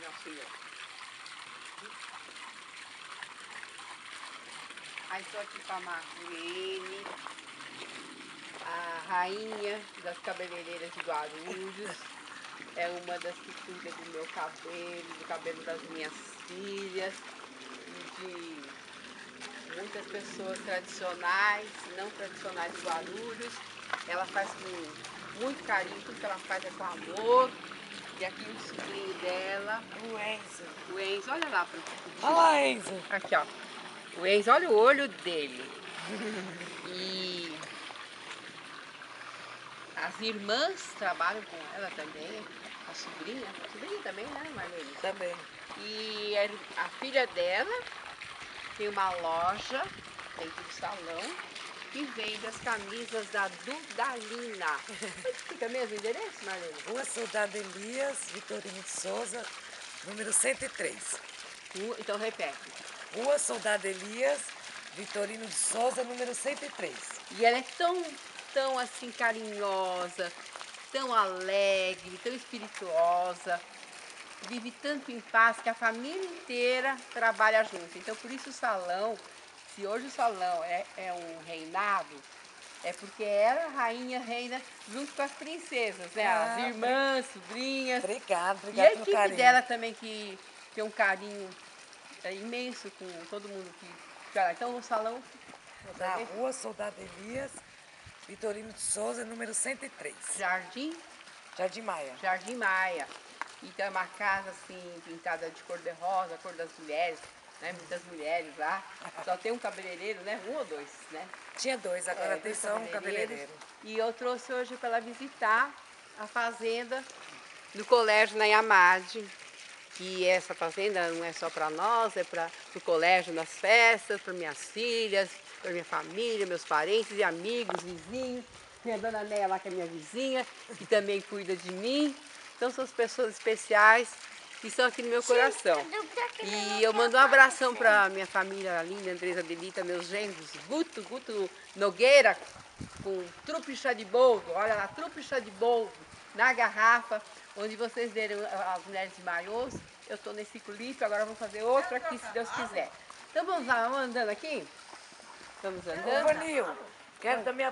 nosso Senhor. Aí estou aqui com a Marlene, a rainha das cabeleireiras de Guarulhos. É uma das que cuida do meu cabelo, do cabelo das minhas filhas e de muitas pessoas tradicionais e não tradicionais de Guarulhos. Ela faz com muito carinho, tudo que ela faz é com amor. E aqui o sobrinho dela, o Enzo, olha lá para o Olha lá, Enzo. Aqui, ó. O Enzo, olha o olho dele. E as irmãs trabalham com ela também, a sobrinha também, né, Marlene? Também. E a filha dela tem uma loja dentro do salão que vende as camisas da Dudalina. Onde fica mesmo o endereço, Marlene? Rua Soldado Elias, Vitorino de Souza, número 103. Então repete. Rua Soldado Elias, Vitorino de Souza, número 103. E ela é tão assim carinhosa, tão alegre, tão espirituosa, vive tanto em paz que a família inteira trabalha junto. Então por isso o salão, se hoje o salão é um reinado, é porque ela, rainha, reina junto com as princesas, né? As irmãs, sobrinhas. Obrigada E a pelo equipe carinho. dela também que tem um carinho imenso com todo mundo que fica lá. Então o salão Na Rua Soldado Elias, Vitorino de Souza, número 103. Jardim Maia. Jardim Maia. Então é uma casa assim, pintada de cor de rosa, cor das mulheres, né? Muitas mulheres lá. Só tem um cabeleireiro, né? Um ou dois, né? Tinha dois, agora tem dois só um cabeleireiro. E eu trouxe hoje para ela visitar a fazenda do colégio na Yamad. Que essa fazenda não é só para nós, é para o colégio nas festas, para minhas filhas, para minha família, meus parentes e amigos, vizinhos. Tem a dona Néia lá, que é minha vizinha, que também cuida de mim. Então são as pessoas especiais que estão aqui no meu coração. E eu mando um abração para minha família linda, Andresa Delita, meus genros, Guto Nogueira, com trupicha de boldo, olha lá, trupicha de boldo, na garrafa, onde vocês verem as mulheres de maiôs. Eu estou nesse clipe, agora vamos fazer outro aqui, se Deus quiser. Então vamos lá, vamos andando aqui? Vamos andando? Ô, Vanil, quero também